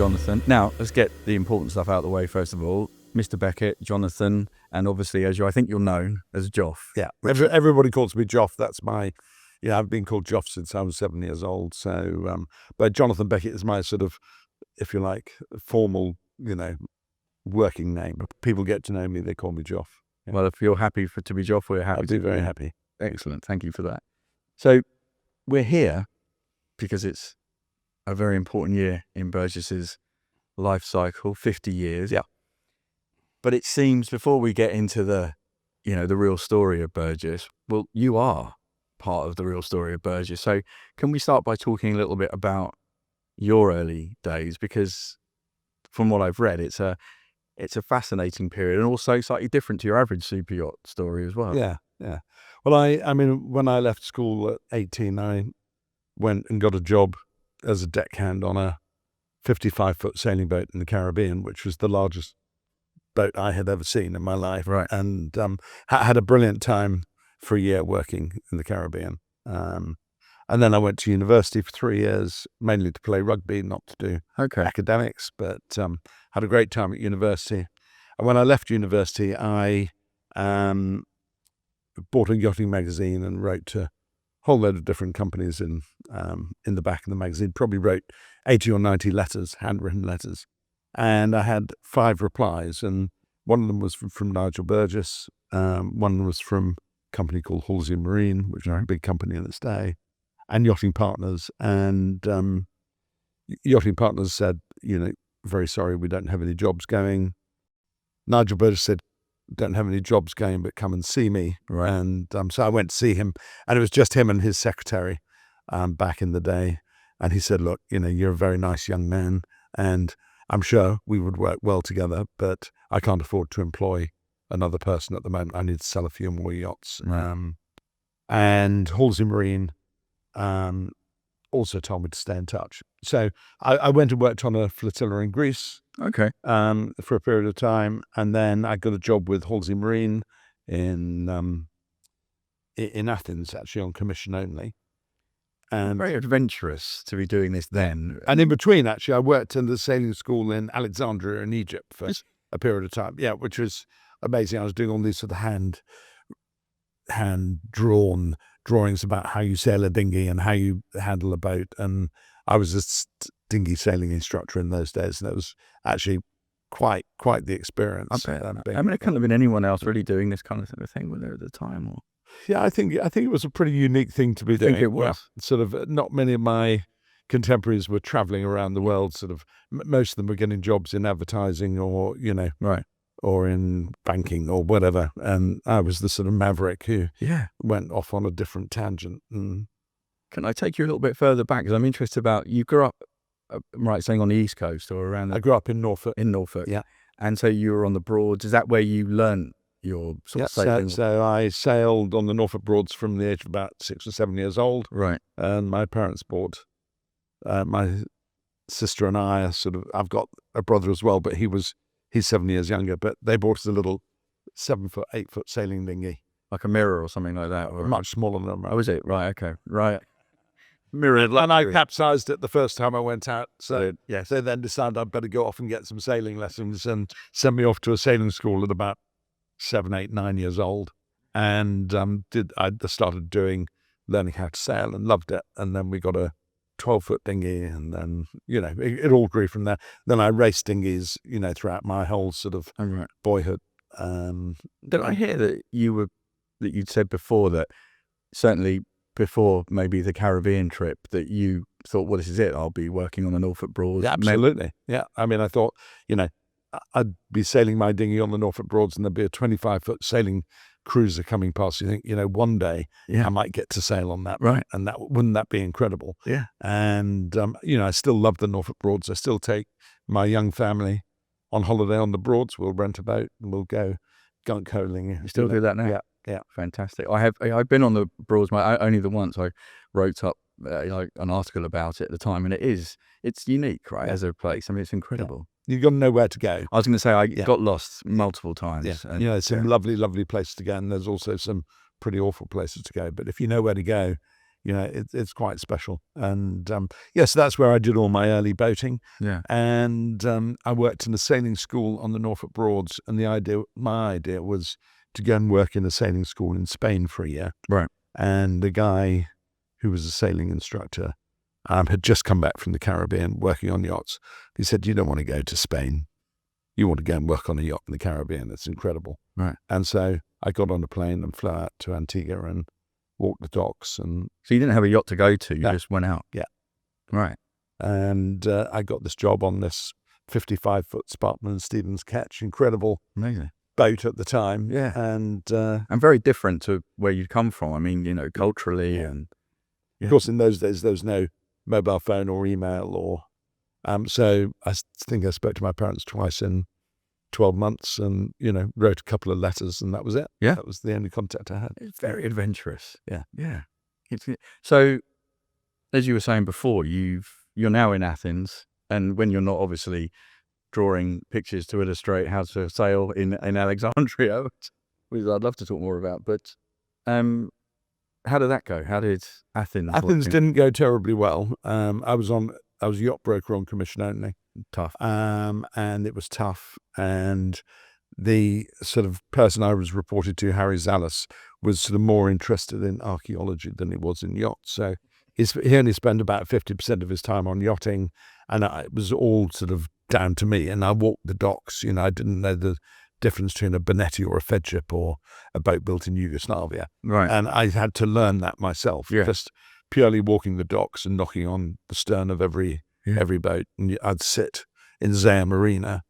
Jonathan. Now, let's get the important stuff out of the way first of all. Mr. Beckett, Jonathan, and obviously, I think you're known as Joff. Yeah, everybody calls me Joff. That's my, I've been called Joff since I was 7 years old. So, but Jonathan Beckett is my sort of, if you like, formal, working name. People get to know me, they call me Joff. Yeah. Well, if you're happy to be Joff, we're happy. I'd be very happy. Excellent. Thank you for that. So we're here because it's a very important year in Burgess's life cycle, 50 years. Yeah. But it seems before we get into the real story of Burgess, well, you are part of the real story of Burgess. So can we start by talking a little bit about your early days? Because from what I've read, it's a fascinating period and also slightly different to your average super yacht story as well. Yeah. Well, I mean, when I left school at 18, I went and got a job as a deckhand on a 55-foot sailing boat in the Caribbean, which was the largest boat I had ever seen in my life. Right. And had a brilliant time for a year working in the Caribbean. And then I went to university for 3 years, mainly to play rugby, not to do academics, but had a great time at university. And when I left university, I bought a yachting magazine and wrote to a whole load of different companies in the back of the magazine, probably wrote 80 or 90 letters, handwritten letters. And I had 5 replies, and one of them was from Nigel Burgess. One was from a company called Halsey Marine, which is a big company in its day, and Yachting Partners. And Yachting Partners said, very sorry, we don't have any jobs going. Nigel Burgess said, don't have any jobs going, but come and see me. Right. And so I went to see him, and it was just him and his secretary back in the day. And he said, look, you're a very nice young man, and I'm sure we would work well together, but I can't afford to employ another person at the moment. I need to sell a few more yachts. Right. And Halsey Marine also told me to stay in touch. So I went and worked on a flotilla in Greece Okay. for a period of time, and then I got a job with Halsey Marine in Athens, actually on commission only. And very adventurous to be doing this then. And in between, actually, I worked in the sailing school in Alexandria in Egypt for a period of time. Yeah, which was amazing. I was doing all these sort of hand-drawn drawings about how you sail a dinghy and how you handle a boat. And I was a dinghy sailing instructor in those days, and it was actually quite the experience. I bet. I mean, it couldn't have been anyone else really doing this kind of thing with it at the time, or. Yeah, I think it was a pretty unique thing to be doing. I think it was. Sort of, not many of my contemporaries were traveling around the world. Sort of, most of them were getting jobs in advertising or, right, or in banking or whatever. And I was the sort of maverick who went off on a different tangent. And can I take you a little bit further back? Because I'm interested about, you grew up, saying on the East Coast or around. I grew up in Norfolk. Yeah. And so you were on the Broads. Is that where you learned your sort of sailing? So I sailed on the Norfolk Broads from the age of about 6 or 7 years old. Right. And my parents bought, my sister and I are I've got a brother as well, but he's 7 years younger, but they bought us a little 7-foot, 8-foot sailing dinghy. Like a mirror or something like that? Or much smaller than a mirror. Oh, is it? Right, okay. Right. Mirror. And I capsized it the first time I went out. So yes. They then decided I'd better go off and get some sailing lessons and send me off to a sailing school at about 7, 8, 9 years old, and I started learning how to sail and loved it. And then we got a 12-foot dinghy, and then it all grew from there. Then I raced dinghies throughout my whole sort of boyhood. Did I hear that you'd said before that certainly before maybe the Caribbean trip that you thought, well, this is it, I'll be working on the Norfolk Broads? Yeah, absolutely. Yeah, I mean, I thought I'd be sailing my dinghy on the Norfolk Broads, and there'd be a 25-foot sailing cruiser coming past. You think, one day I might get to sail on that. Right. And wouldn't that be incredible? Yeah. And, I still love the Norfolk Broads. I still take my young family on holiday on the Broads. We'll rent a boat and we'll go gunk holing. You still do that now? Yeah. Fantastic. I've been on the Broads, only the once. I wrote up an article about it at the time, and it's unique, right, as a place. I mean, it's incredible. You've got to know where to go. I was going to say, I got lost multiple times. Yeah. And, it's some lovely, lovely places to go, and there's also some pretty awful places to go. But if you know where to go, it's quite special. And yes, that's where I did all my early boating. Yeah. And I worked in a sailing school on the Norfolk Broads. And my idea was to go and work in a sailing school in Spain for a year. Right. And the guy who was a sailing instructor had just come back from the Caribbean working on yachts. He said, "You don't want to go to Spain. You want to go and work on a yacht in the Caribbean. It's incredible." Right. And so I got on a plane and flew out to Antigua and walked the docks. And So you didn't have a yacht to go to, you No. just went out? Yeah. Right. And I got this job on this 55-foot Sparkman & Stevens Ketch, incredible Amazing. boat at the time. Yeah. And And very different to where you'd come from. I mean, culturally and... of course, in those days, there was no mobile phone or email or... so I think I spoke to my parents twice in 12 months and, wrote a couple of letters, and that was it. Yeah. That was the only contact I had. It's very adventurous. Yeah. Yeah. So, as you were saying before, you're now in Athens, and when you're not obviously drawing pictures to illustrate how to sail in Alexandria, which I'd love to talk more about, but how did that go? How did Athens? Athens didn't go terribly well. I was a yacht broker on commission only. Tough. And it was tough. And the sort of person I was reported to, Harry Zallis, was sort of more interested in archaeology than he was in yachts. So he only spent about 50% of his time on yachting, and it was all sort of down to me. And I walked the docks. I didn't know the difference between a Bonetti or a Fedship or a boat built in Yugoslavia. Right. And I had to learn that myself, just purely walking the docks and knocking on the stern of every boat. And I'd sit in Zaya Marina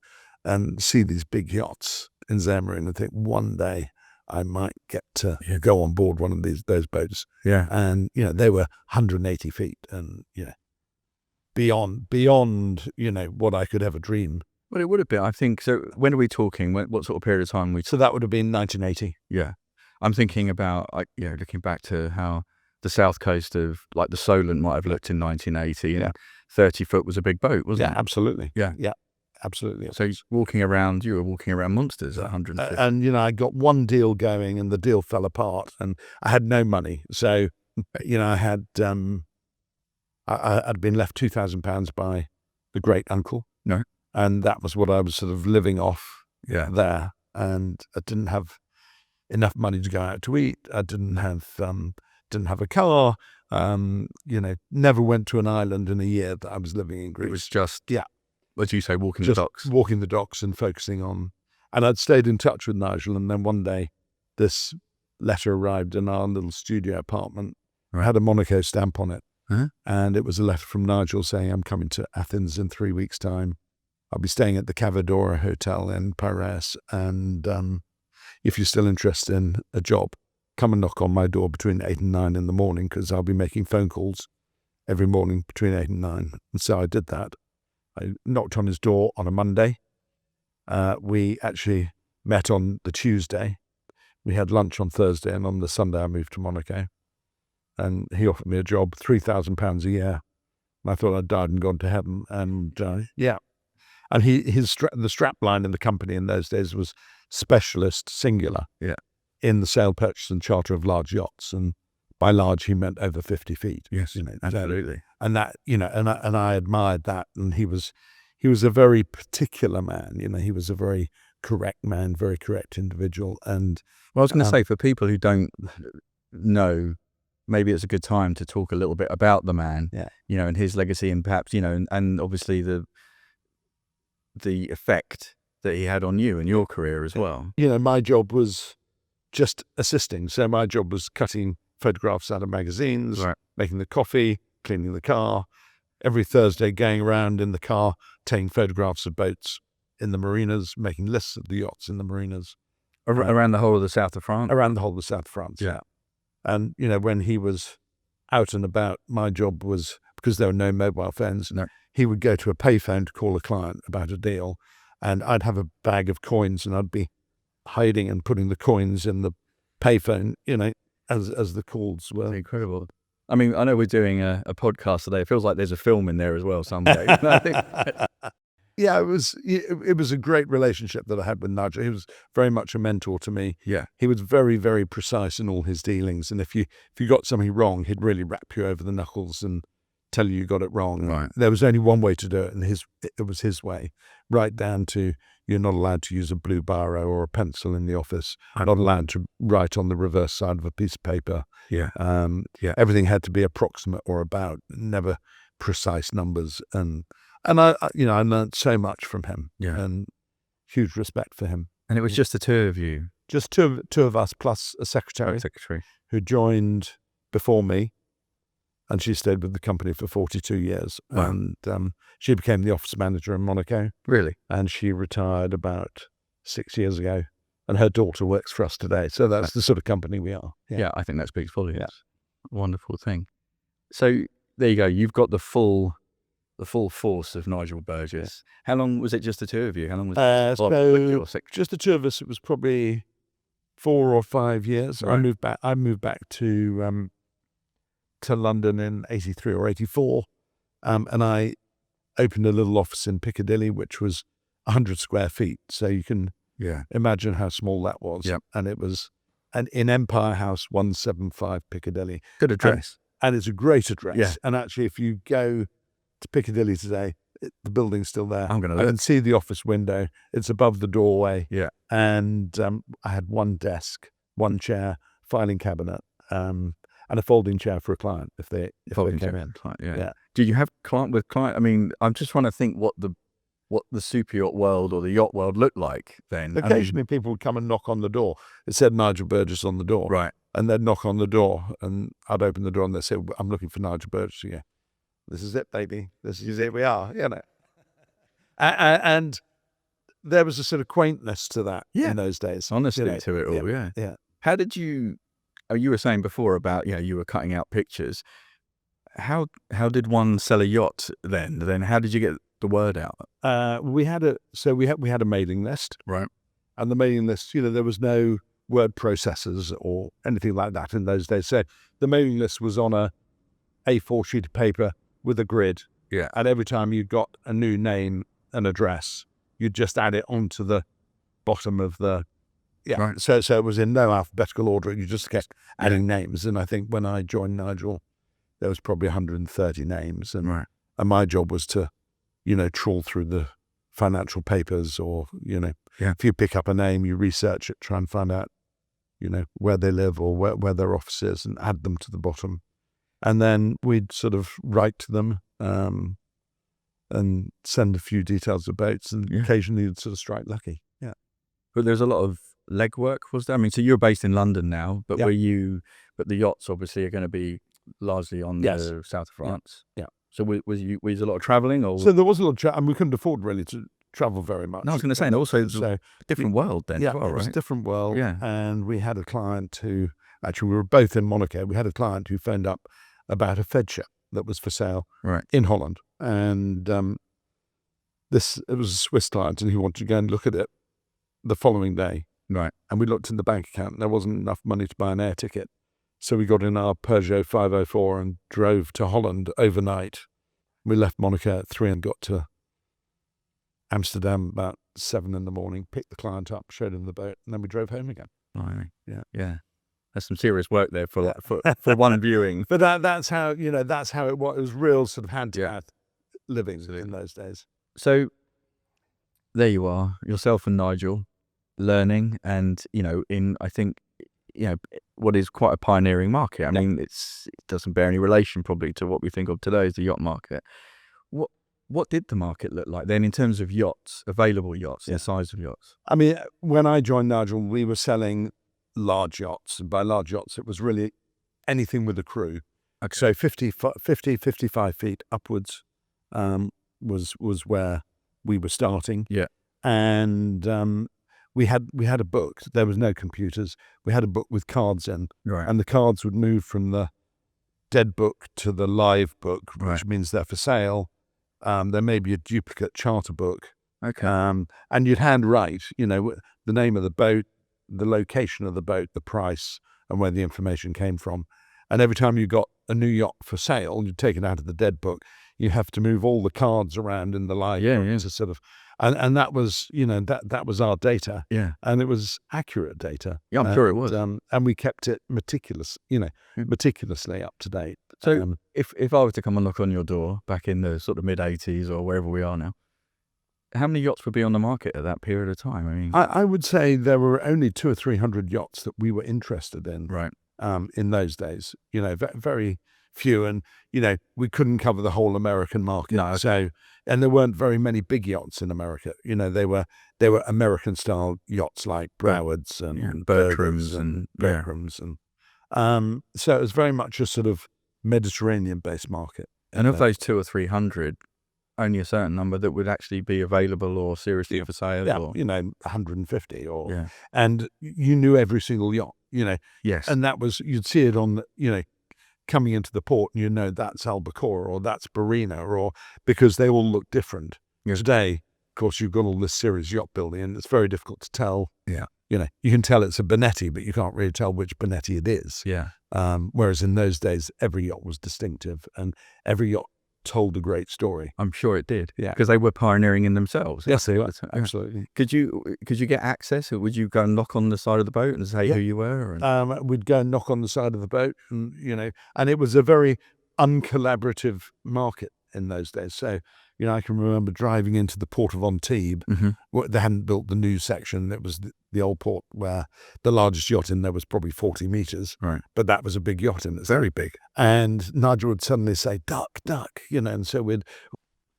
and see these big yachts in Zaya Marina and think, one day I might get to go on board one of those boats. Yeah. And, they were 180 feet and, beyond, what I could ever dream. Well, it would have been, I think. So when are we talking? What sort of period of time So that would have been 1980. Yeah. I'm thinking about, looking back to how the south coast of, like, the Solent might have looked in 1980, and 30 foot was a big boat, wasn't it? Yeah, absolutely. Yeah. Yeah, absolutely. So you were walking around monsters at 150. And, I got one deal going and the deal fell apart and I had no money. So, I had, I'd been left £2,000 by the great uncle. No. And that was what I was sort of living off there. And I didn't have enough money to go out to eat. I didn't have a car. Never went to an island in a year that I was living in Greece. It was just, as you say, walking the docks. Walking the docks and focusing on. And I'd stayed in touch with Nigel. And then one day, this letter arrived in our little studio apartment. It had a Monaco stamp on it. Huh? And it was a letter from Nigel saying, "I'm coming to Athens in 3 weeks' time. I'll be staying at the Cavadora Hotel in Piraeus. And if you're still interested in a job, come and knock on my door between 8 and 9 in the morning, because I'll be making phone calls every morning between 8 and 9. And so I did that. I knocked on his door on a Monday. We actually met on the Tuesday. We had lunch on Thursday, and on the Sunday I moved to Monaco. And he offered me a job, £3,000 a year. And I thought I'd died and gone to heaven. And And the strap line in the company in those days was specialist singular. Yeah. In the sale, purchase and charter of large yachts. And by large, he meant over 50 feet. Yes, absolutely. And that, and I admired that. And he was a very particular man. He was a very correct man, very correct individual. And well, I was going to say, for people who don't know, maybe it's a good time to talk a little bit about the man, and his legacy, and perhaps, and obviously the effect that he had on you and your career as well. My job was just assisting. So my job was cutting photographs out of magazines, making the coffee, cleaning the car. Every Thursday, going around in the car, taking photographs of boats in the marinas, making lists of the yachts in the marinas. Around the whole of the south of France? Around the whole of the south of France, yeah. And, when he was out and about, my job was, because there were no mobile phones, he would go to a payphone to call a client about a deal, and I'd have a bag of coins, and I'd be hiding and putting the coins in the payphone, as the calls were. Incredible. I mean, I know we're doing a podcast today. It feels like there's a film in there as well someday. Yeah, it was a great relationship that I had with Nigel. He was very much a mentor to me. Yeah. He was very, very precise in all his dealings, and if you got something wrong, he'd really rap you over the knuckles and tell you got it wrong. Right. There was only one way to do it, and it was his way, right down to you're not allowed to use a blue biro or a pencil in the office. Not allowed to write on the reverse side of a piece of paper. Yeah. Everything had to be approximate or about, never precise numbers. And I learned so much from him. Yeah. And huge respect for him. And it was just the two of you? Just two of us plus a secretary who joined before me. And she stayed with the company for 42 years. Wow. And she became the office manager in Monaco. Really? And she retired about 6 years ago. And her daughter works for us today. So that's the sort of company we are. Yeah, I think that speaks volumes. Yeah. Wonderful thing. So there you go. You've got the full force of Nigel Burgess. Yeah. How long was it just the two of you? How long was it? Just the two of us, it was probably 4 or 5 years. Right. I moved back to London in 83 or 84. And I opened a little office in Piccadilly, which was 100 square feet. So you can imagine how small that was. Yep. And it was in Empire House 175 Piccadilly. Good address. And it's a great address. Yeah. And actually, if you go to Piccadilly today, the building's still there. I'm going to look. I can see the office window. It's above the doorway. Yeah. And I had one desk, one chair, filing cabinet, and a folding chair for a client if they came in. Yeah. Do you have client? I mean, I'm just trying to think what the super yacht world or the yacht world looked like then. Occasionally people would come and knock on the door. It said Nigel Burgess on the door. Right. And they'd knock on the door and I'd open the door and they'd say, I'm looking for Nigel Burgess. Yeah. This is it, baby. This is it. We are, And there was a sort of quaintness to that in those days. Honesty to it all, yeah. How did you were saying before about, you were cutting out pictures. How did one sell a yacht then? Then how did you get the word out? We had a mailing list. Right. And the mailing list, there was no word processors or anything like that in those days. So the mailing list was on a A4 sheet of paper with a grid. Yeah. And every time you got a new name and address, you'd just add it onto the bottom of the Right. So it was in no alphabetical order. You just kept adding names. And I think when I joined Nigel, there was probably 130 names. And my job was to, trawl through the financial papers or, if you pick up a name, you research it, try and find out, where they live or where their office is and add them to the bottom. And then we'd sort of write to them and send a few details of boats and occasionally you'd sort of strike lucky. Yeah. But there's a lot of legwork, was there? I mean, so you're based in London now, but but the yachts obviously are going to be largely on the south of France. Yeah. So was a lot of travelling? Or So there was a lot of travel, and we couldn't afford really to travel very much. No, I was going to say, and also it's a different world then as well, right? It was a different world. Yeah. And we had a client who, actually we were both in Monaco, we had a client who phoned up about a Fed ship that was for sale in Holland. And it was a Swiss client and he wanted to go and look at it the following day. Right. And we looked in the bank account and there wasn't enough money to buy an air ticket. So we got in our Peugeot 504 and drove to Holland overnight. We left Monaco at 3 and got to Amsterdam about 7 in the morning, picked the client up, showed him the boat, and then we drove home again. Right. Yeah. That's some serious work there for one viewing. But that's how it was. It was real sort of hand-to-hand living in those days. So there you are, yourself and Nigel, learning and, I think, what is quite a pioneering market. I mean, it doesn't bear any relation probably to what we think of today as the yacht market. What did the market look like then in terms of yachts, available yachts, the size of yachts? I mean, when I joined Nigel, we were selling large yachts. And by large yachts, it was really anything with a crew. Okay. So 50, 55 feet upwards was where we were starting. Yeah. And we had a book. There was no computers. We had a book with cards in. Right. And the cards would move from the dead book to the live book, which means they're for sale. There may be a duplicate charter book. Okay. And you'd handwrite, the name of the boat, the location of the boat, the price, and where the information came from. And every time you got a new yacht for sale, you'd take it out of the dead book, you have to move all the cards around in the live to sort of, and that was, that was our data. Yeah. And it was accurate data. Yeah, I'm sure it was. And we kept it meticulously up to date. So if I were to come and knock on your door back in the sort of mid-80s or wherever we are now, how many yachts would be on the market at that period of time? I mean, I would say there were only 200 or 300 yachts that we were interested in. Right. In those days, very few, and we couldn't cover the whole American market. No. So, and there weren't very many big yachts in America. They were American style yachts like Browards and Bertrams and Bertrams, and so it was very much a sort of Mediterranean based market. And of those 200 or 300, only a certain number that would actually be available or seriously for sale. Yeah, or 150 and you knew every single yacht. Yes. And that was, you'd see it on, coming into the port, and that's Albacore or that's Barina, or because they all look different. Yes. Today, of course, you've got all this serious yacht building, and it's very difficult to tell. Yeah. You can tell it's a Benetti, but you can't really tell which Benetti it is. Yeah. Whereas in those days, every yacht was distinctive, and every yacht told a great story. I'm sure it did. Yeah. Because they were pioneering in themselves. Yes, they were. Absolutely. Could you get access, or would you go and knock on the side of the boat and say who you were? We'd go and knock on the side of the boat, and and it was a very uncollaborative market in those days. So I can remember driving into the port of Antibes. They hadn't built the new section. It was the old port where the largest yacht in there was probably 40 meters. Right. But that was a big yacht, and it's very big. And Nigel would suddenly say, "Duck, duck," and so we'd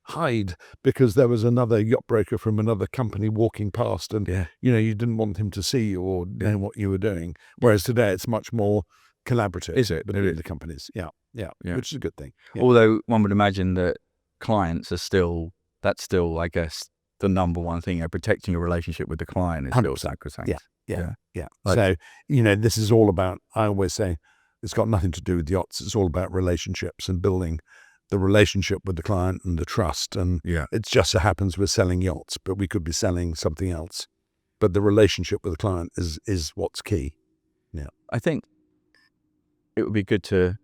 hide because there was another yacht broker from another company walking past, and you didn't want him to see you or know what you were doing. Whereas today it's much more collaborative. Is it? Between the companies? Yeah, which is a good thing. Yeah. Although one would imagine that clients are that's still, I guess, the number one thing. Protecting a relationship with the client is 100%. still sacrosanct. Yeah. Like, so this is all about, I always say, it's got nothing to do with yachts. It's all about relationships and building the relationship with the client and the trust. And it just so happens we're selling yachts, but we could be selling something else. But the relationship with the client is what's key. Yeah. I think it would be good to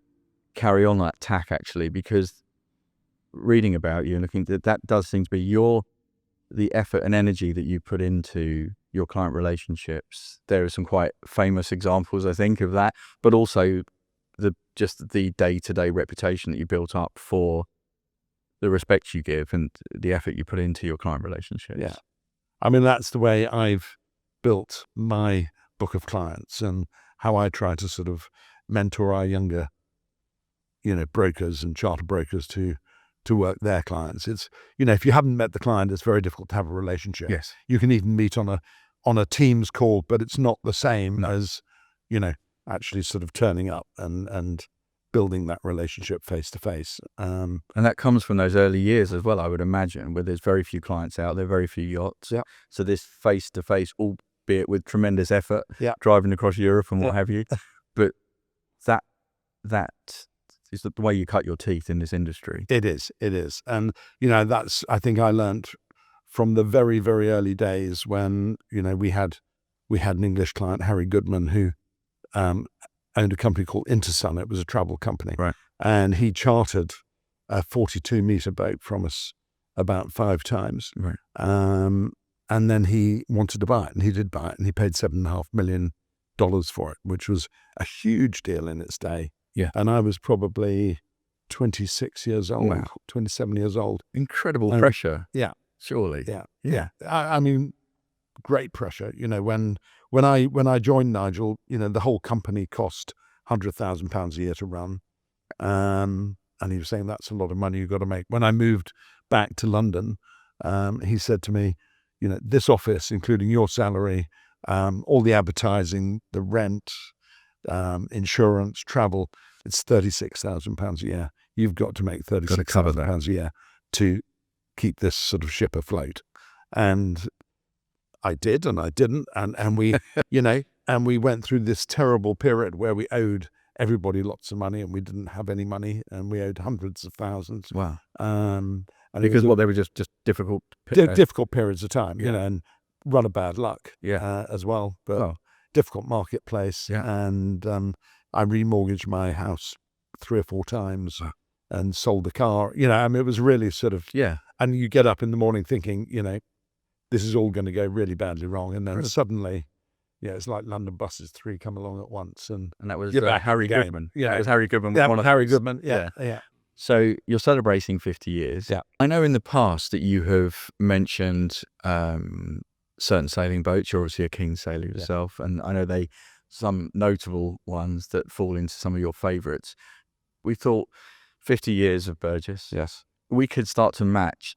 carry on that tack, actually, because reading about you and looking, that does seem to be the effort and energy that you put into your client relationships. There are some quite famous examples, I think, of that, but also the day-to-day reputation that you built up for the respect you give and the effort you put into your client relationships. Yeah. I mean, that's the way I've built my book of clients and how I try to sort of mentor our younger, brokers and charter brokers to work their clients. It's, if you haven't met the client, it's very difficult to have a relationship. Yes. You can even meet on a Teams call, but it's not the same as, actually sort of turning up and building that relationship face to face. And that comes from those early years as well, I would imagine, where there's very few clients out there, very few yachts. Yeah. So this face to face, albeit with tremendous effort, driving across Europe and what have you. But that is the way you cut your teeth in this industry. It is. And, that's, I think I learned from the very, very early days when, we had an English client, Harry Goodman, who owned a company called Intersun. It was a travel company. Right. And he chartered a 42-meter boat from us about 5 times. Right. And then he wanted to buy it, and he did buy it, and he paid $7.5 million for it, which was a huge deal in its day. Yeah. And I was probably 26 years old, 27 years old. Incredible pressure. Yeah. Surely. Yeah. I mean, great pressure. When I joined Nigel, the whole company cost £100,000 a year to run. And he was saying, that's a lot of money you've got to make. When I moved back to London, he said to me, this office, including your salary, all the advertising, the rent, insurance, travel, it's £36,000 a year. You've got to make £36,000 a year to keep this sort of ship afloat. And I did, and I didn't. And we, and we went through this terrible period where we owed everybody lots of money and we didn't have any money and we owed hundreds of thousands. Wow. And because they were just difficult. Difficult periods of time, and run of bad luck as well. But difficult marketplace. Yeah. And I remortgaged my house 3 or 4 times. Wow. and sold the car. I mean, it was really sort of, Yeah. and you get up in the morning thinking, this is all going to go really badly wrong. And then suddenly, it's like London buses, 3 come along at once. And And that was you're back in Harry the game. Goodman. Yeah. That was Harry Goodman. Yeah, one of Harry those. Goodman. Yeah. So you're celebrating 50 years. Yeah. I know in the past that you have mentioned certain sailing boats. You're obviously a keen sailor yourself. And I know some notable ones that fall into some of your favourites. We thought 50 years of Burgess. Yes. We could start to match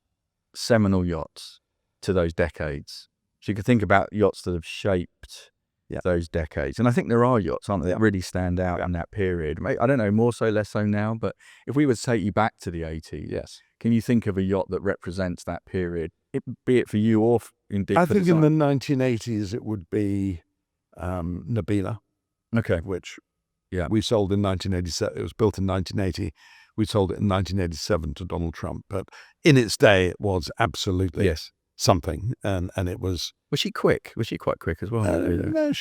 seminal yachts to those decades. So you could think about yachts that have shaped those decades. And I think there are yachts, aren't there, that really stand out in that period. I don't know, more so, less so now, but if we were to take you back to the 80s, can you think of a yacht that represents that period, be it for you or indeed I for think design? in the 1980s it would be Nabila, which we sold in 1987. It was built in 1980. We sold it in 1987 to Donald Trump. But in its day, it was absolutely something. And it was... Was she quick? Was she quite quick as well? No,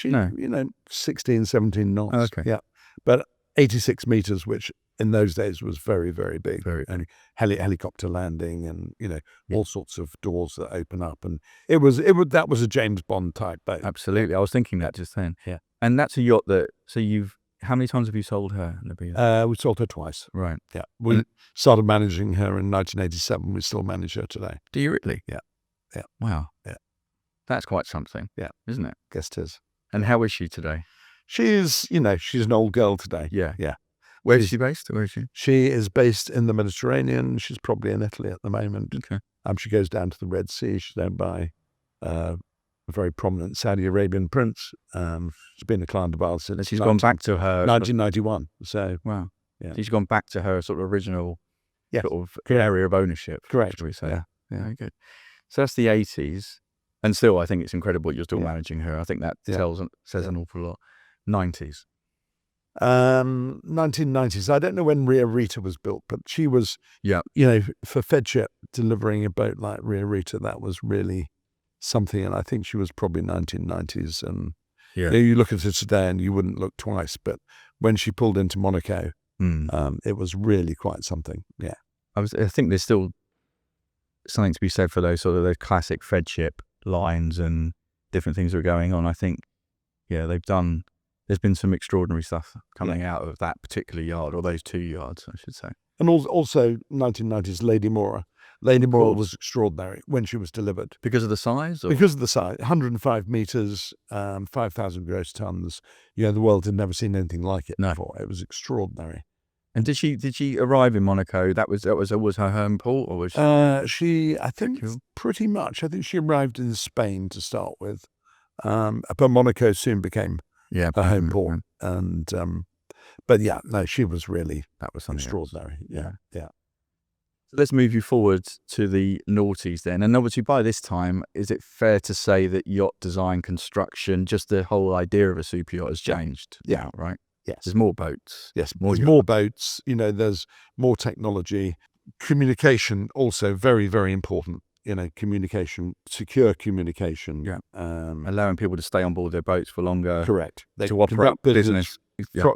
16, 17 knots. Oh, okay. Yeah. But 86 meters, which in those days was very, very big. And helicopter landing and, all sorts of doors that open up. And that was a James Bond type boat. Absolutely. I was thinking that just then. Yeah. And that's a yacht that, how many times have you sold her, Nabila? We sold her twice. Right. Yeah. We started managing her in 1987. We still manage her today. Do you really? Yeah. Yeah. Wow. Yeah. That's quite something. Yeah. Isn't it? Guess it is. And how is she today? She's an old girl today. Yeah. Yeah. Where is she based? Where is she? She is based in the Mediterranean. She's probably in Italy at the moment. Okay. She goes down to the Red Sea. She's owned by a very prominent Saudi Arabian prince. She's been a client of ours since she's gone back to her 1991. So wow. Yeah. She's gone back to her sort of original sort of Correct. area of ownership. Correct. Should we say? Yeah. Very good. So that's the 80s. And still, I think it's incredible you're still managing her. I think that says an awful lot. 90s. 1990s. I don't know when Ria Rita was built, but she was, for Fedship, delivering a boat like Ria Rita, that was really something. And I think she was probably 1990s. And you look at it today and you wouldn't look twice. But when she pulled into Monaco, it was really quite something. Yeah. I think there's still something to be said for those classic Fedship lines and different things that are going on. I think, there's been some extraordinary stuff coming out of that particular yard, or those 2 yards, I should say. And also 1990s Lady Mora. Lady Mora was extraordinary when she was delivered. Because of the size? Or? Because of the size. 105 meters, 5,000 gross tons. The world had never seen anything like it before. It was extraordinary. And did she arrive in Monaco? That was always her home port, or was she? I think pretty much. I think she arrived in Spain to start with, but Monaco soon became her home port. And but she was really extraordinary. Yeah. So let's move you forward to the noughties then. And obviously, by this time, is it fair to say that yacht design, construction, just the whole idea of a super yacht has changed? Yeah. Right. Yes. There's more boats. Yes, there's more boats. There's more technology. Communication also very, very important. Communication, secure communication. Yeah. Allowing people to stay on board their boats for longer. Correct. To operate business.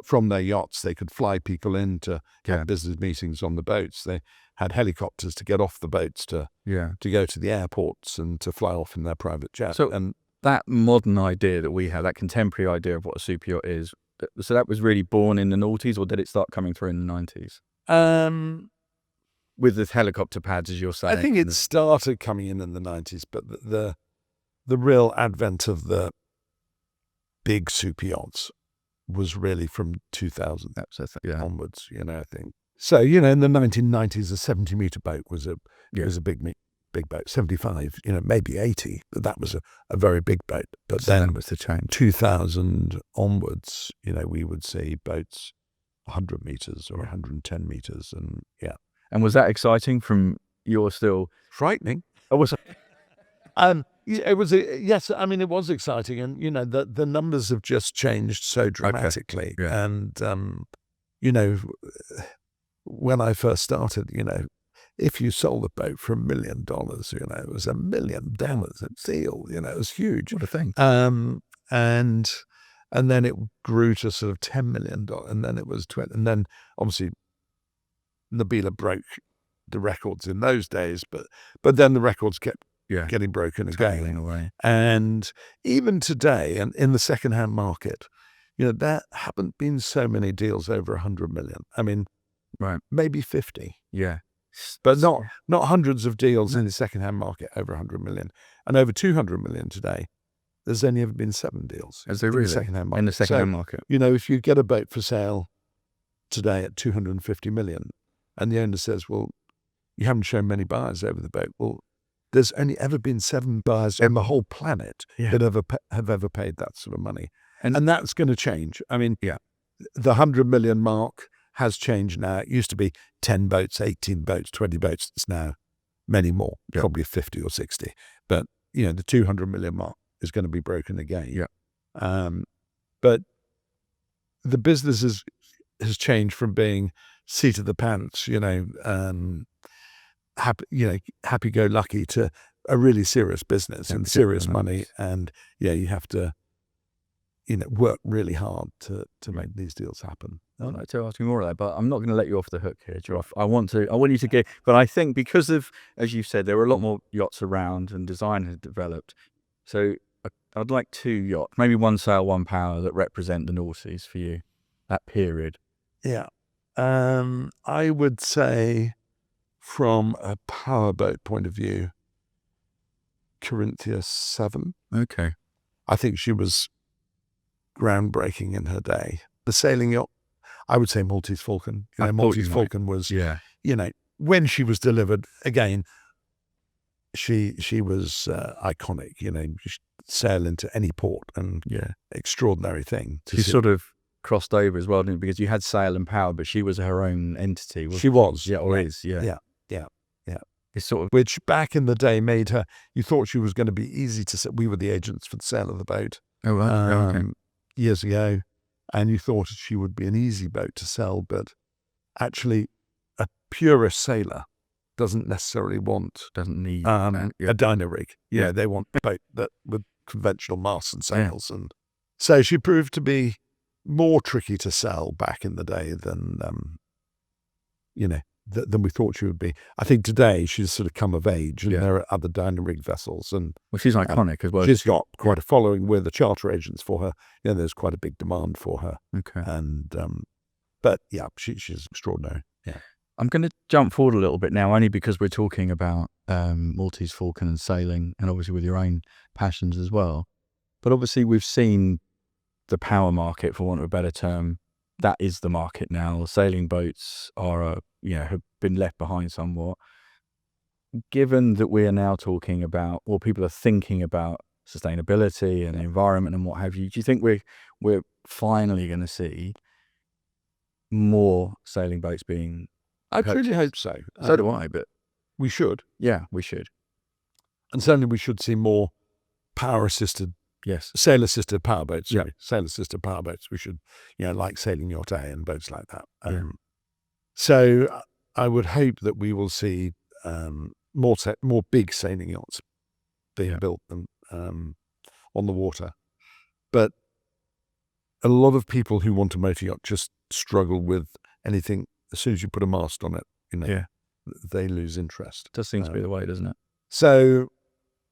From their yachts. They could fly people in to have business meetings on the boats. They had helicopters to get off the boats to go to the airports and to fly off in their private jet. So that modern idea that we have, that contemporary idea of what a super yacht is, so that was really born in the noughties, or did it start coming through in the 90s? With the helicopter pads, as you're saying. I think it started coming in the 90s, but the real advent of the big super yachts was really from 2000 onwards, I think. So, in the 1990s, a 70-meter boat was a big boat, 75, maybe 80, but that was a very big boat. But so then that was the change. 2000 onwards, we would see boats 100 meters or 110 meters. And And was that exciting from your still? Frightening. Oh, was it? It was, yes, I mean, it was exciting. And, the numbers have just changed so dramatically. Okay. Yeah. And, when I first started, if you sold a boat for $1 million, it was $1 million a deal, it was huge. What a thing. And then it grew to sort of $10 million, and then it was 20, and then obviously Nabila broke the records in those days, but then the records kept getting broken again. Away. And even today, and in the second-hand market, there haven't been so many deals over 100 million. I mean, maybe 50. Yeah. But not hundreds of deals in the second-hand market over 100 million. And over 200 million today, there's only ever been 7 deals in the second-hand market. In the second-hand market. If you get a boat for sale today at 250 million, and the owner says, well, you haven't shown many buyers over the boat. Well, there's only ever been 7 buyers on the whole planet that have ever paid that sort of money. And that's going to change. I mean, the 100 million mark has changed now. It used to be 10 boats, 18 boats, 20 boats. It's now many more, probably 50 or 60. But, the 200 million mark is going to be broken again. But the business has changed from being seat of the pants, happy-go-lucky to a really serious business and serious money. And, you have to, work really hard to make these deals happen. I'd like to ask you more of that, but I'm not going to let you off the hook here, Joff. I want you to give, but I think because of, as you said, there were a lot more yachts around and design had developed. So I'd like 2 yachts, maybe one sail, one power, that represent the noughties for you, that period. Yeah. I would say from a powerboat point of view, Corinthia 7. Okay. I think she was groundbreaking in her day. The sailing yacht, I would say Maltese Falcon. Maltese Falcon was, when she was delivered, again, she was iconic. She sail into any port, and extraordinary thing. She sort of crossed over as well, didn't it? Because you had sail and power, but she was her own entity. She was. Is. It's sort of, which back in the day made her, you thought she was going to be easy to sell. We were the agents for the sale of the boat. Oh, right. Okay. Years ago, and you thought she would be an easy boat to sell, but actually a purist sailor doesn't necessarily doesn't need a dyno rig. They want a boat that with conventional masts and sails. And so she proved to be more tricky to sell back in the day than than we thought she would be. I think today she's sort of come of age, and there are other dyno rig vessels, and she's iconic as well. She's got quite a following with the charter agents for her. There's quite a big demand for her. Okay. And but she's extraordinary. Yeah. I'm going to jump forward a little bit now, only because we're talking about Maltese Falcon and sailing, and obviously with your own passions as well. But obviously we've seen the power market, for want of a better term. That is the market now. Sailing boats are, have been left behind somewhat. Given that we are now talking about, or people are thinking about sustainability and the environment and what have you, do you think we're finally going to see more sailing boats being? I truly hope so. So do I, but we should. Yeah, we should. And certainly we should see more power-assisted, sail-assisted powerboats. Sail-assisted powerboats. We should, like Sailing Yacht A and boats like that. So I would hope that we will see more big sailing yachts being built on the water. But a lot of people who want a motor yacht just struggle with anything. As soon as you put a mast on it, they lose interest. Does seem to be the way, doesn't it? So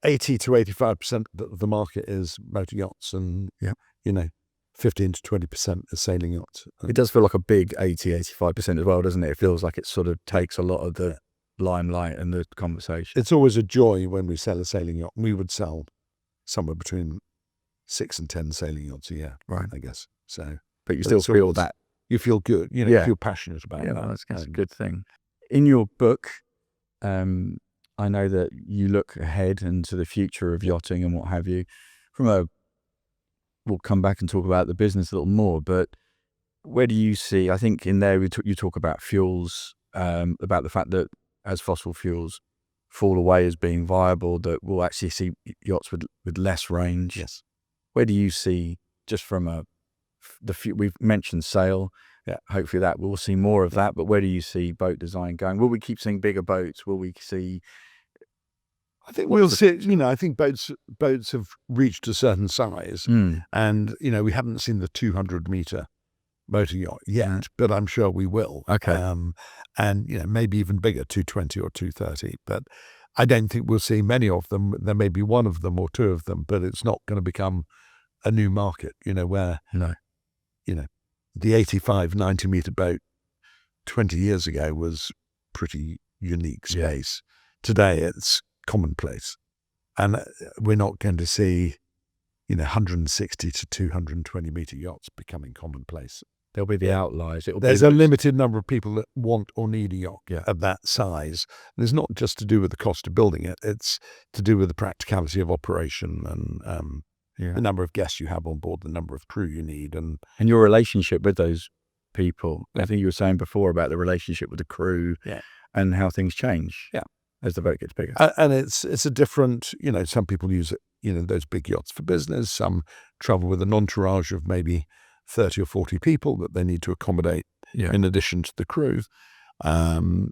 80 to 85% of the market is motor yachts, and 15 to 20% is sailing yachts. It does feel like a big 80-85% as well, doesn't it? It feels like it sort of takes a lot of the limelight and the conversation. It's always a joy when we sell a sailing yacht. We would sell somewhere between 6 and 10 sailing yachts a year, right? I guess. So, but you still feel that. You feel good, you feel passionate about that. Well, that's a good thing. In your book, I know that you look ahead into the future of yachting and what have you. We'll come back and talk about the business a little more, but where do you see, I think in there you talk about fuels, about the fact that as fossil fuels fall away as being viable, that we'll actually see yachts with less range. Yes. Where do you see, just from we've mentioned sail, hopefully that we'll see more of that, but where do you see boat design going? Will we keep seeing bigger boats? Will we see? I think we'll see, I think boats have reached a certain size, and, we haven't seen the 200-meter motor yacht yet, but I'm sure we will. Okay. And maybe even bigger, 220 or 230. But I don't think we'll see many of them. There may be one of them or two of them, but it's not going to become a new market. Where No. the 85, 90 meter boat 20 years ago was pretty unique space. Today it's commonplace, and we're not going to see 160 to 220 meter yachts becoming commonplace. There'll be the outliers. There's a limited number of people that want or need a yacht Yeah. of that size. And it's not just to do with the cost of building it. It's to do with the practicality of operation and the number of guests you have on board, the number of crew you need. And your relationship with those people. I think you were saying before about the relationship with the crew and how things change as the boat gets bigger. And it's a different, some people use it, those big yachts for business. Some travel with an entourage of maybe 30 or 40 people that they need to accommodate in addition to the crew. And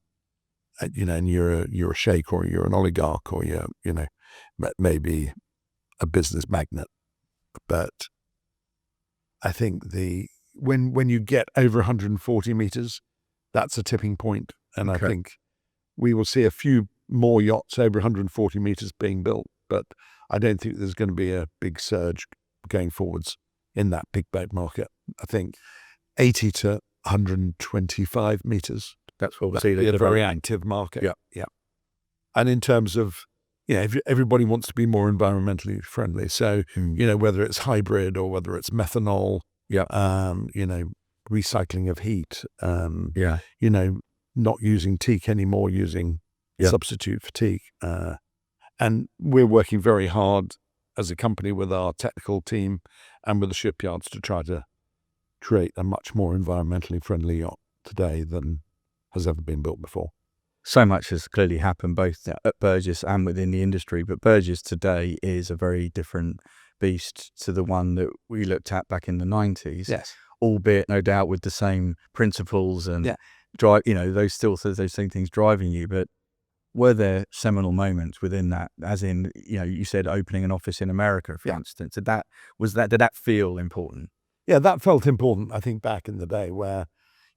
you're a sheikh or you're an oligarch or you're, maybe a business magnate. But I think when you get over 140 meters, that's a tipping point. And I think we will see a few more yachts over 140 meters being built, but I don't think there's going to be a big surge going forwards in that big boat market. I think 80 to 125 meters. That's what we'll see. A very active market. Yeah. And in terms of, everybody wants to be more environmentally friendly. So, whether it's hybrid or whether it's methanol, recycling of heat, not using teak anymore, using substitute for teak. And we're working very hard as a company with our technical team and with the shipyards to try to create a much more environmentally friendly yacht today than has ever been built before. So much has clearly happened both at Burgess and within the industry, but Burgess today is a very different beast to the one that we looked at back in the 90s. Yes. Albeit, no doubt, with the same principles and drive, those same things driving you. But were there seminal moments within that, as in, you said opening an office in America, for instance? Did that feel important? Yeah, that felt important, I think, back in the day where,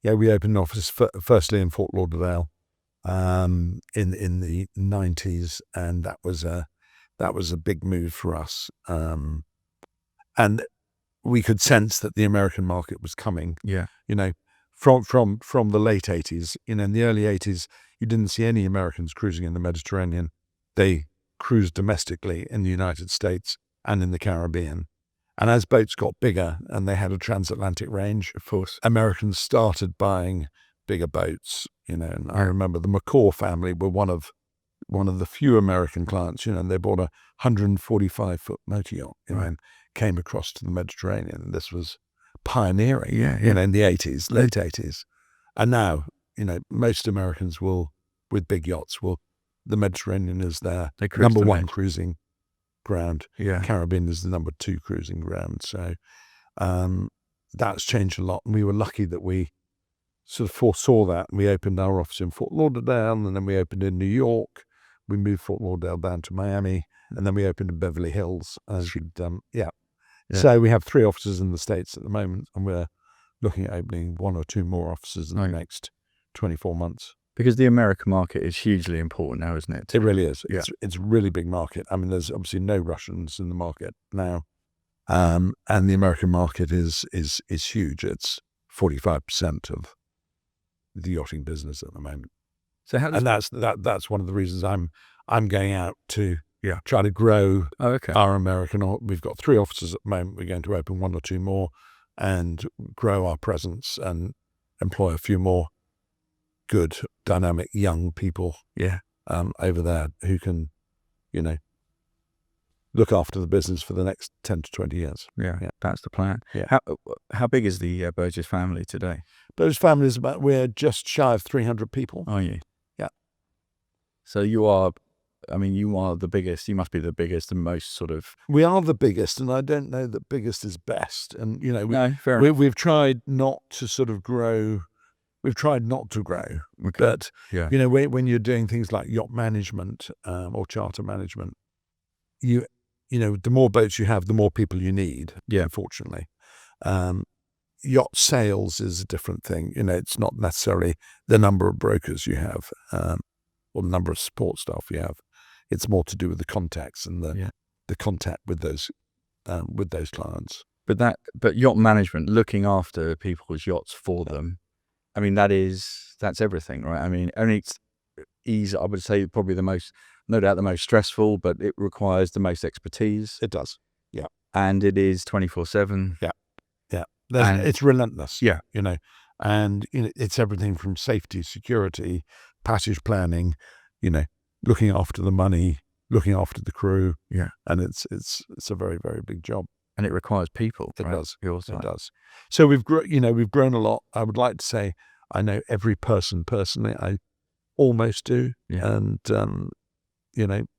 we opened an office firstly in Fort Lauderdale in the 90s, and that was a big move for us. And we could sense that the American market was coming. Yeah. From the late 80s. In the early 80s, you didn't see any Americans cruising in the Mediterranean. They cruised domestically in the United States and in the Caribbean. And as boats got bigger and they had a transatlantic range, Of course. Americans started buying bigger boats. And I remember the McCaw family were one of the few American clients. And they bought a 145-foot motor yacht. And came across to the Mediterranean. And this was pioneering. In the 80s, late 80s, and now most Americans with big yachts the Mediterranean is their number one cruising ground. Caribbean is the number 2 cruising ground. So that's changed a lot, and we were lucky that we sort of foresaw that. We opened our office in Fort Lauderdale, and then we opened in New York. We moved Fort Lauderdale down to Miami, and then we opened in Beverly Hills. So we have 3 offices in the States at the moment, and we're looking at opening 1 or 2 more offices in the next 24 months. Because the American market is hugely important now, isn't it? It really is. It's a really big market. I mean, there's obviously no Russians in the market now, and the American market is huge. It's 45% of the yachting business at the moment. So and that's one of the reasons I'm going out to try to grow our American. We've got 3 offices at the moment. We're going to open 1 or 2 more and grow our presence and employ a few more good, dynamic young people over there who can, look after the business for the next 10 to 20 years. Yeah, that's the plan. Yeah. How big is the Burgess family today? Burgess family is we're just shy of 300 people. Are you? Yeah. So you are the biggest. You must be the biggest and most sort of. We are the biggest, and I don't know that biggest is best. And fair enough. We've tried not to sort of grow. We've tried not to grow, but when you're doing things like yacht management or charter management, the more boats you have, the more people you need. Yeah, unfortunately, yacht sales is a different thing. It's not necessarily the number of brokers you have, or the number of support staff you have. It's more to do with the contacts and the contact with those clients. But yacht management, looking after people's yachts for them, I mean, that's everything, right? I mean, only it's easy. I would say probably no doubt the most stressful, but it requires the most expertise. It does. Yeah. And it is 24/7. Yeah. And it's relentless. Yeah. And it's everything from safety, security, passage planning, looking after the money, looking after the crew. Yeah. And it's a very, very big job. And it requires people. It right? does. It does. So we've grown a lot. I would like to say I know every person personally. I almost do. Yeah. And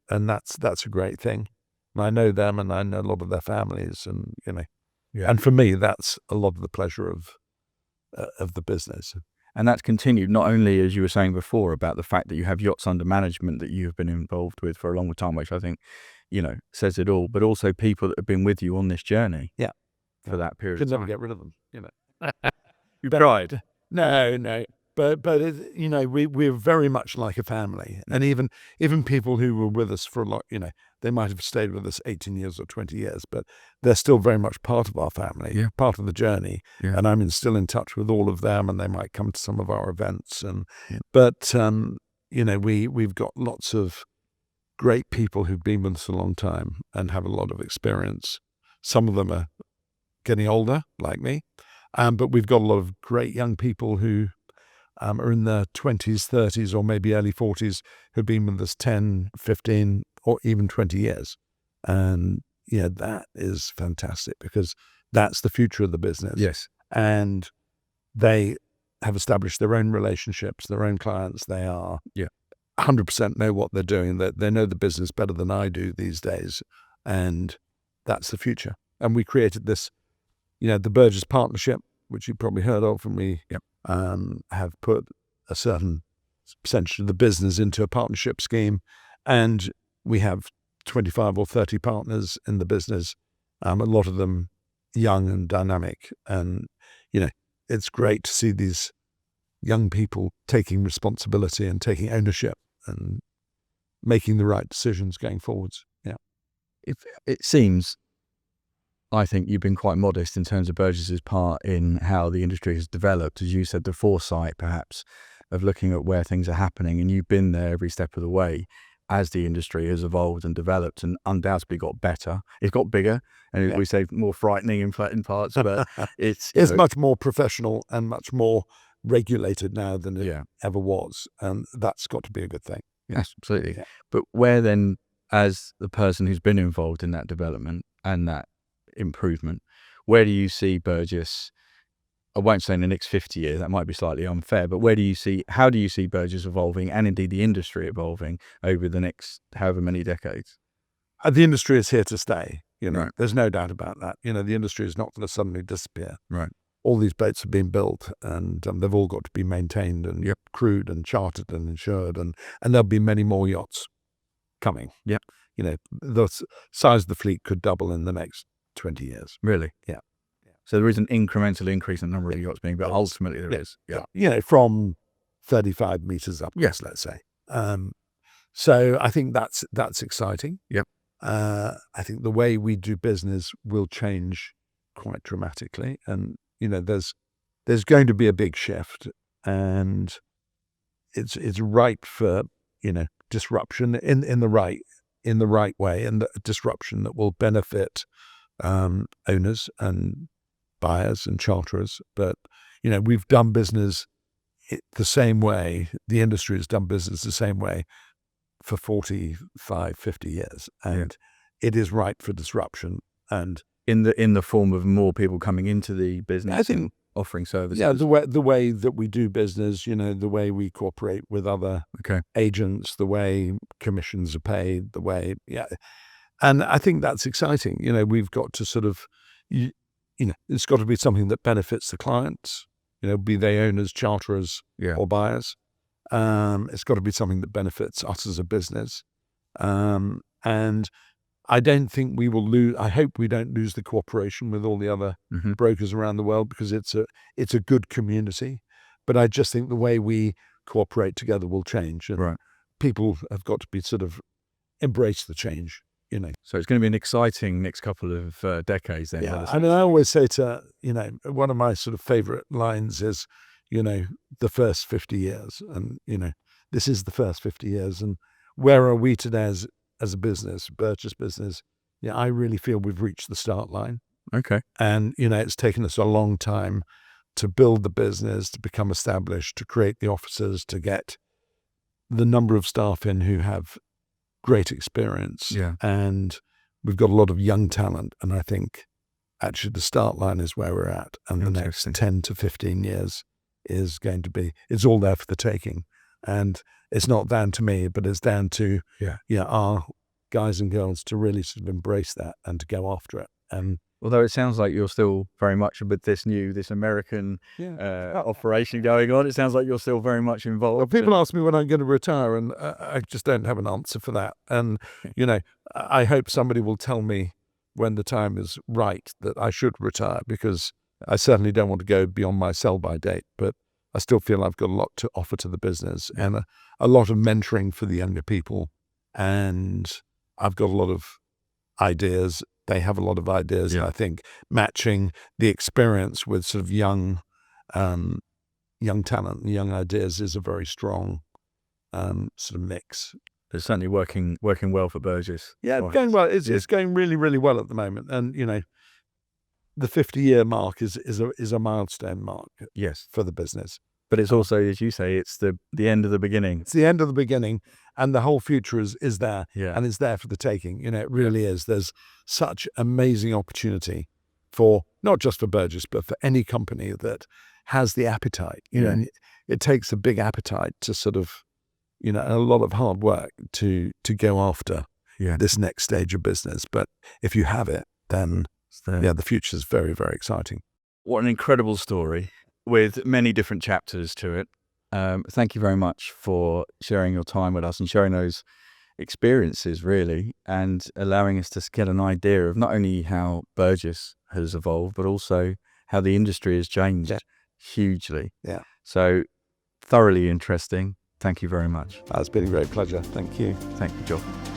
and that's a great thing. And I know them, and I know a lot of their families, and Yeah. and for me, that's a lot of the pleasure of the business. And that's continued not only, as you were saying before, about the fact that you have yachts under management that you have been involved with for a long time, which I think, says it all, but also people that have been with you on this journey. Yeah. For that period Could of time. never get rid of them. You tried. No. But we're very much like a family, and even people who were with us for a lot, they might have stayed with us 18 years or 20 years, but they're still very much part of our family, part of the journey. Yeah. And I'm still in touch with all of them, and they might come to some of our events. But we've got lots of great people who've been with us a long time and have a lot of experience. Some of them are getting older, like me, but we've got a lot of great young people who are in their 20s, 30s, or maybe early 40s, who've been with us 10, 15, or even 20 years. And that is fantastic, because that's the future of the business. Yes. And they have established their own relationships, their own clients. They are 100% know what they're doing. They know the business better than I do these days. And that's the future. And we created this, the Burgess partnership, which you've probably heard of, and we have put a certain percentage of the business into a partnership scheme, and we have 25 or 30 partners in the business, a lot of them young and dynamic, and it's great to see these young people taking responsibility and taking ownership and making the right decisions going forwards. It seems, I think you've been quite modest in terms of Burgess's part in how the industry has developed. As you said, the foresight perhaps of looking at where things are happening, and you've been there every step of the way as the industry has evolved and developed and undoubtedly got better. It's got bigger, and we say more frightening in parts, but it's much more professional and much more regulated now than it ever was, and that's got to be a good thing. Yes, absolutely. But where then, as the person who's been involved in that development and that improvement, where do you see Burgess? I won't say in the next 50 years, that might be slightly unfair, but how do you see Burgess evolving, and indeed the industry evolving over the next however many decades? The industry is here to stay. Right. There's no doubt about that. The industry is not going to suddenly disappear. Right. All these boats have been built, and they've all got to be maintained and crewed and chartered and insured, and there'll be many more yachts coming. Yeah. The size of the fleet could double in the next 20 years. Really? Yeah. So there is an incremental increase in the number of yachts being built. Ultimately, there is. Yeah. From 35 meters upwards, let's say. So I think that's exciting. Yep. I think the way we do business will change quite dramatically, and there's going to be a big shift, and it's ripe for disruption in the right way, and the disruption that will benefit owners and buyers and charterers. But we've done business the same way. The industry has done business the same way for 45, 50 years, and it is ripe for disruption. And in the form of more people coming into the business, I think, offering services. Yeah, the way that we do business, the way we cooperate with other agents, the way commissions are paid, the way, and I think that's exciting. We've got to sort of, it's got to be something that benefits the clients, be they owners, charterers, or buyers. It's got to be something that benefits us as a business. And I don't think we will lose. I hope we don't lose the cooperation with all the other Mm-hmm. brokers around the world, because it's a good community. But I just think the way we cooperate together will change, and Right. people have got to be sort of embrace the change. So it's going to be an exciting next couple of decades then. Yeah, and I always say to one of my sort of favorite lines is, the first 50 years, and this is the first 50 years, and where are we today as a business, Burgess business? Yeah, I really feel we've reached the start line. Okay. And it's taken us a long time to build the business, to become established, to create the offices, to get the number of staff in who have great experience. Yeah. And we've got a lot of young talent. And I think actually the start line is where we're at. And the next Interesting. 10 to 15 years is going to be, it's all there for the taking. And it's not down to me, but it's down to our guys and girls to really sort of embrace that and to go after it. And although it sounds like you're still very much with this American operation going on, it sounds like you're still very much involved. Well, people ask me when I'm going to retire, and I just don't have an answer for that. And, I hope somebody will tell me when the time is right that I should retire, because I certainly don't want to go beyond my sell-by date. But I still feel I've got a lot to offer to the business, and a lot of mentoring for the younger people. And I've got a lot of ideas. They have a lot of ideas. Yeah. And I think matching the experience with sort of young talent and young ideas is a very strong sort of mix. It's certainly working well for Burgess. Yeah, it's going well. It's going really, really well at the moment. And the 50-year mark is a milestone mark. Yes, for the business. But it's also, as you say, it's the end of the beginning. It's the end of the beginning, and the whole future is there. Yeah. And it's there for the taking. It really is. There's such amazing opportunity for not just for Burgess, but for any company that has the appetite. And it takes a big appetite to sort of, a lot of hard work to go after this next stage of business. But if you have it, then the future is very, very exciting. What an incredible story with many different chapters to it. Thank you very much for sharing your time with us and sharing those experiences, really, and allowing us to get an idea of not only how Burgess has evolved, but also how the industry has changed hugely. Yeah. So thoroughly interesting. Thank you very much. It's been a great pleasure. Thank you. Thank you, Joff.